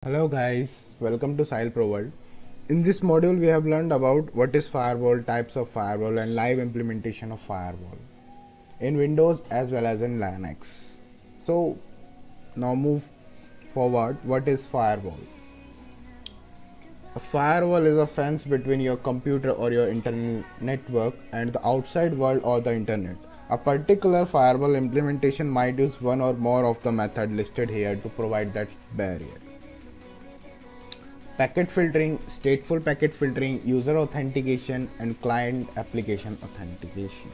Hello guys, welcome to Sile Pro World. In this module we have learned about what is firewall, types of firewall and live implementation of firewall in Windows as well as in Linux. So now move forward. What is firewall? A firewall is a fence between your computer or your internal network and the outside world or the internet. A particular firewall implementation might use one or more of the method listed here to provide that barrier. Packet filtering, stateful packet filtering, user authentication, and client application authentication.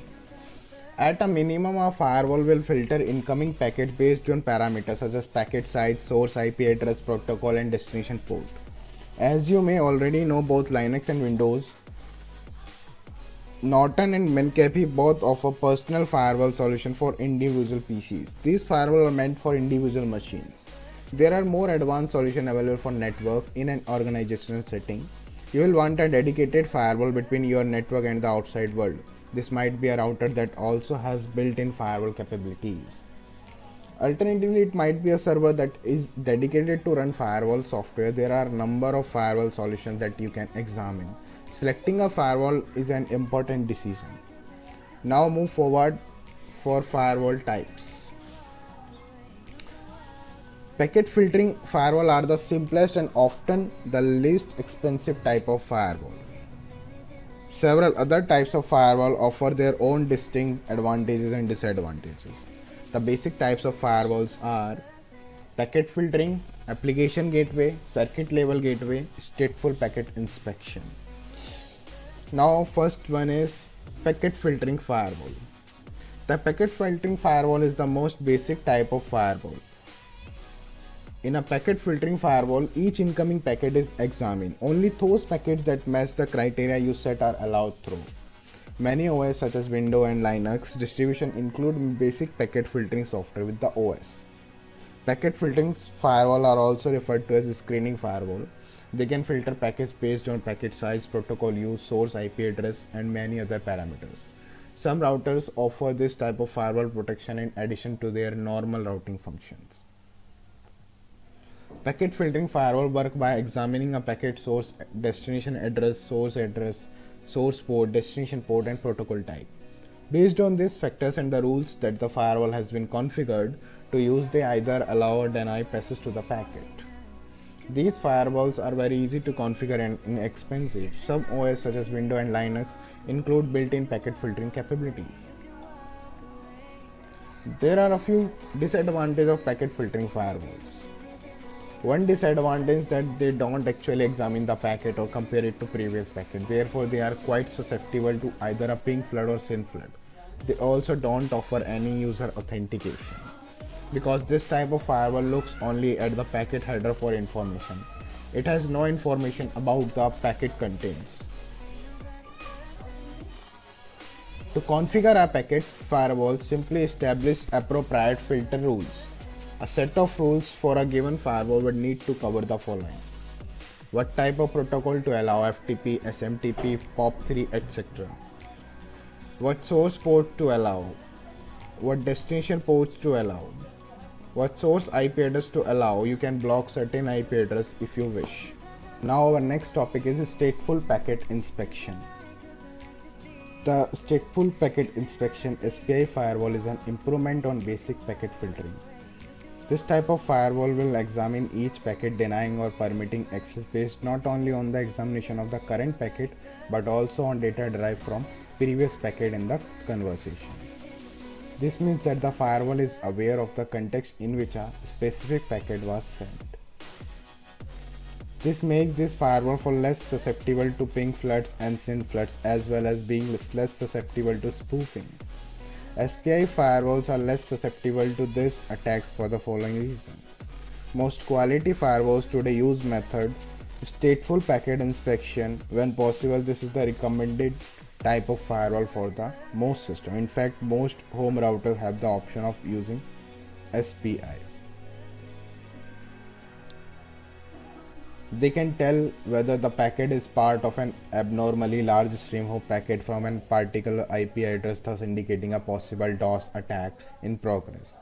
At a minimum, a firewall will filter incoming packets based on parameters such as packet size, source IP address, protocol, and destination port. As you may already know, both Linux and Windows, Norton and McAfee both offer personal firewall solution for individual PCs. These firewalls are meant for individual machines. There are more advanced solutions available for network in an organizational setting. You will want a dedicated firewall between your network and the outside world. This might be a router that also has built-in firewall capabilities. Alternatively, it might be a server that is dedicated to run firewall software. There are a number of firewall solutions that you can examine. Selecting a firewall is an important decision. Now move forward for firewall types. Packet filtering firewall are the simplest and often the least expensive type of firewall. Several other types of firewall offer their own distinct advantages and disadvantages. The basic types of firewalls are packet filtering, application gateway, circuit level gateway, stateful packet inspection. Now first one is packet filtering firewall. The packet filtering firewall is the most basic type of firewall. In a packet filtering firewall, each incoming packet is examined. Only those packets that match the criteria you set are allowed through. Many OS such as Windows and Linux distribution include basic packet filtering software with the OS. Packet filtering firewall are also referred to as screening firewall. They can filter packets based on packet size, protocol use, source IP address, and many other parameters. Some routers offer this type of firewall protection in addition to their normal routing functions. Packet filtering firewall work by examining a packet source, destination address, source port, destination port, and protocol type. Based on these factors and the rules that the firewall has been configured to use, they either allow or deny passage to the packet. These firewalls are very easy to configure and inexpensive. Some OS such as Windows and Linux include built-in packet filtering capabilities. There are a few disadvantages of packet filtering firewalls. One disadvantage is that they don't actually examine the packet or compare it to previous packet. Therefore, they are quite susceptible to either a ping flood or SYN flood. They also don't offer any user authentication. Because this type of firewall looks only at the packet header for information. It has no information about the packet contents. To configure a packet firewall, simply establish appropriate filter rules. A set of rules for a given firewall would need to cover the following: what type of protocol to allow, FTP, SMTP, POP3, etc. What source port to allow, what destination ports to allow, what source IP address to allow. You can block certain IP address if you wish. Now our next topic is stateful packet inspection. The stateful packet inspection SPI firewall is an improvement on basic packet filtering. This type of firewall will examine each packet, denying or permitting access based not only on the examination of the current packet but also on data derived from previous packet in the conversation. This means that the firewall is aware of the context in which a specific packet was sent. This makes this firewall for less susceptible to ping floods and SYN floods, as well as being less susceptible to spoofing. SPI firewalls are less susceptible to these attacks for the following reasons. Most quality firewalls today use method stateful packet inspection. When possible, this is the recommended type of firewall for the most system. In fact, most home routers have the option of using SPI. They can tell whether the packet is part of an abnormally large stream of packet from a particular IP address, thus indicating a possible DOS attack in progress.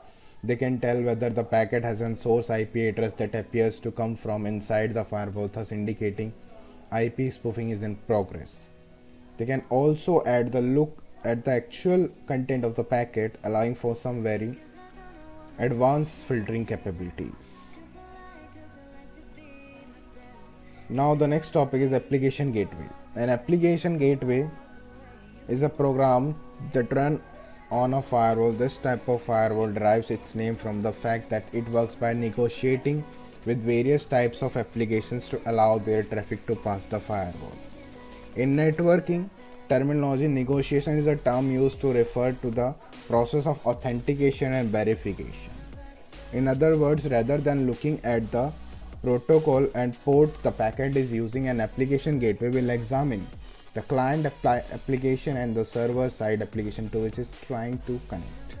They can tell whether the packet has a source IP address that appears to come from inside the firewall, thus indicating IP spoofing is in progress. They can also add the look at the actual content of the packet, allowing for some very advanced filtering capabilities. Now the next topic is application gateway. An application gateway is a program that runs on a firewall. This type of firewall derives its name from the fact that it works by negotiating with various types of applications to allow their traffic to pass the firewall. In networking terminology, negotiation is a term used to refer to the process of authentication and verification. In other words, rather than looking at the protocol and port the packet is using, an application gateway will examine the client application and the server side application to which it's trying to connect.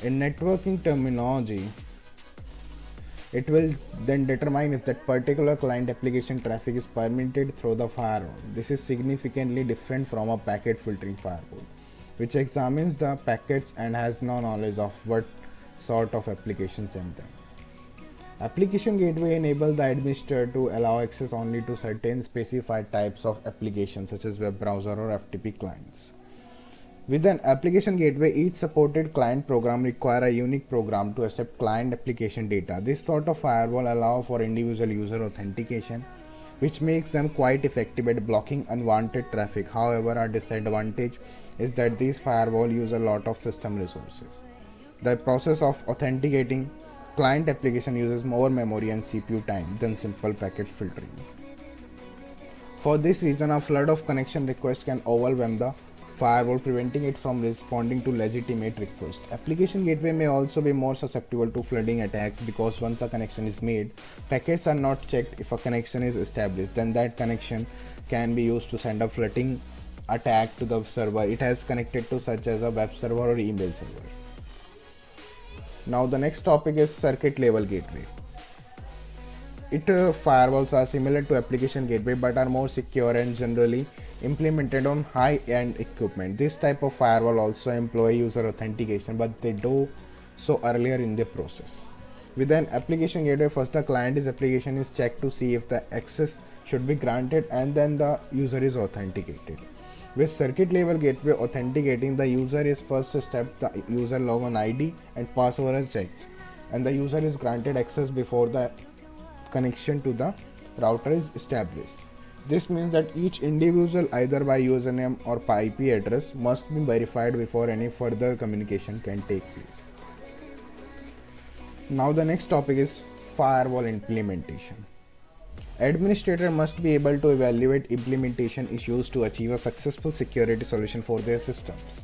In networking terminology, it will then determine if that particular client application traffic is permitted through the firewall. This is significantly different from a packet filtering firewall, which examines the packets and has no knowledge of what sort of applications send them. Application gateway enable the administrator to allow access only to certain specified types of applications such as web browser or FTP clients. With an application gateway, each supported client program require a unique program to accept client application data. This sort of firewall allow for individual user authentication, which makes them quite effective at blocking unwanted traffic. However, a disadvantage is that these firewall use a lot of system resources. The process of authenticating client application uses more memory and CPU time than simple packet filtering. For this reason, a flood of connection requests can overwhelm the firewall, preventing it from responding to legitimate requests. Application gateway may also be more susceptible to flooding attacks because once a connection is made, packets are not checked. If a connection is established, then that connection can be used to send a flooding attack to the server it has connected to, such as a web server or email server. Now the next topic is circuit level gateway. Firewalls are similar to application gateway but are more secure and generally implemented on high-end equipment. This type of firewall also employ user authentication, but they do so earlier in the process. With an application gateway, first the client's application is checked to see if the access should be granted, and then the user is authenticated. With circuit level gateway authenticating, the user is first step, the user login ID and password is checked, and the user is granted access before the connection to the router is established. This means that each individual, either by username or by IP address, must be verified before any further communication can take place. Now the next topic is firewall implementation. Administrator must be able to evaluate implementation issues to achieve a successful security solution for their systems.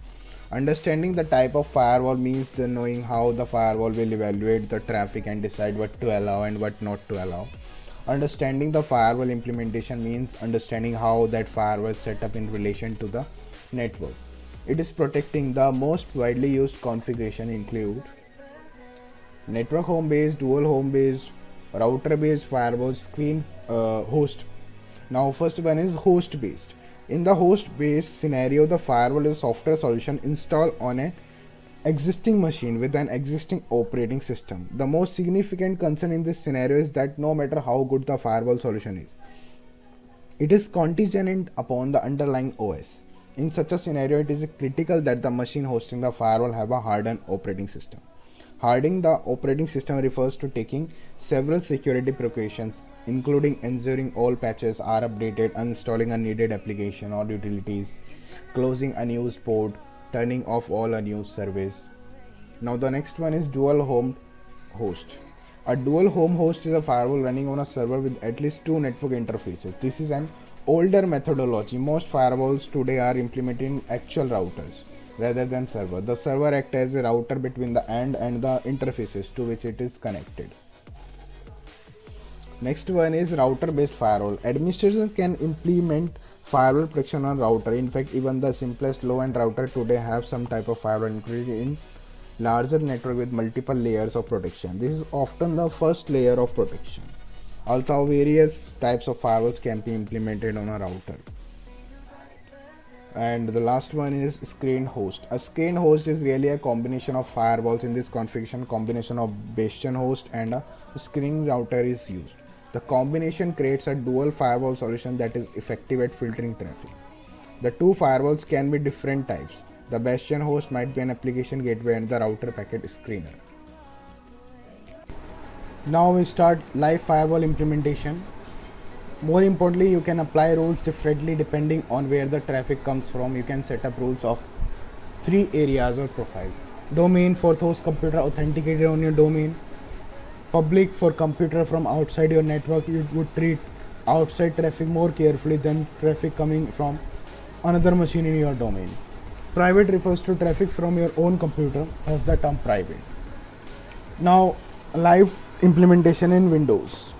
Understanding the type of firewall means the knowing how the firewall will evaluate the traffic and decide what to allow and what not to allow. Understanding the firewall implementation means understanding how that firewall is set up in relation to the network. It is protecting the most widely used configuration include network home based, dual home based, router based firewall, screen host. Now first one is host based. In the host based scenario, the firewall is a software solution installed on an existing machine with an existing operating system. The most significant concern in this scenario is that no matter how good the firewall solution is, it is contingent upon the underlying OS. In such a scenario, it is critical that the machine hosting the firewall have a hardened operating system. Hardening the operating system refers to taking several security precautions, including ensuring all patches are updated, uninstalling unneeded application or utilities, closing unused port, turning off all unused service. Now the next one is dual home host. A dual home host is a firewall running on a server with at least two network interfaces. This is an older methodology. Most firewalls today are implementing actual routers rather than server. The server acts as a router between the end and the interfaces to which it is connected. Next one is router based firewall. Administrators can implement firewall protection on router. In fact, even the simplest low-end router today have some type of firewall included in larger network with multiple layers of protection. This is often the first layer of protection, although various types of firewalls can be implemented on a router. And the last one is screen host. A screen host is really a combination of firewalls. In this configuration, combination of bastion host and a screen router is used. The combination creates a dual firewall solution that is effective at filtering traffic. The two firewalls can be different types. The bastion host might be an application gateway and the router packet screener. Now we start live firewall implementation. More importantly, you can apply rules differently depending on where the traffic comes from. You can set up rules of three areas or profiles. Domain for those computer authenticated on your domain. Public for computer from outside your network. You would treat outside traffic more carefully than traffic coming from another machine in your domain. Private refers to traffic from your own computer, hence the term private. Now, live implementation in Windows.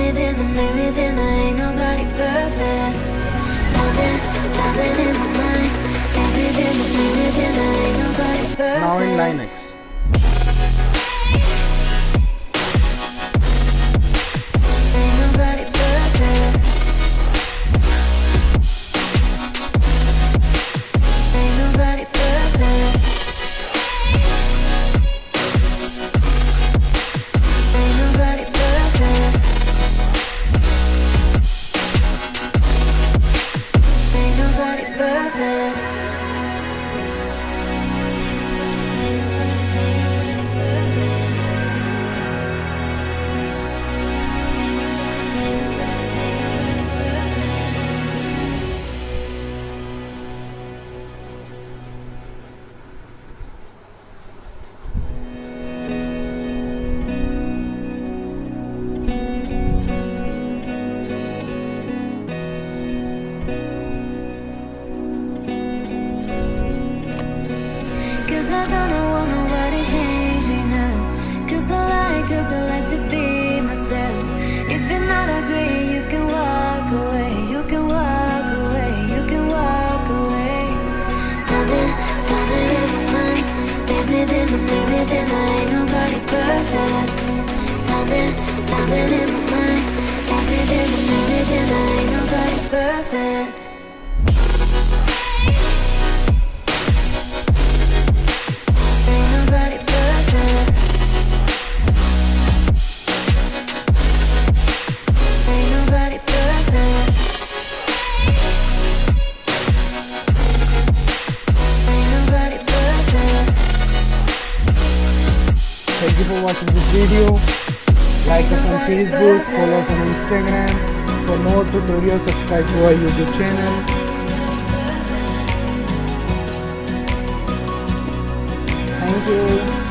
me then, that makes me think that ain't nobody perfect. Something in my mind makes me think that ain't nobody perfect. Now in line X. Ain't nobody perfect. Ain't nobody perfect. Ain't nobody perfect. Ain't nobody perfect. Ain't nobody perfect. Ain't nobody perfect. Cause I don't want nobody change me now. Cause I like to be myself. If you're not agree, you can walk away. You can walk away. You can walk away. Something in my mind makes me think that ain't nobody perfect. Something in my mind makes me think that ain't nobody perfect. Ain't nobody perfect. Ain't nobody perfect. Ain't nobody perfect. Thank you for watching this video. Like us on Facebook, follow us on Instagram. For more tutorials, subscribe to our YouTube channel. Thank you.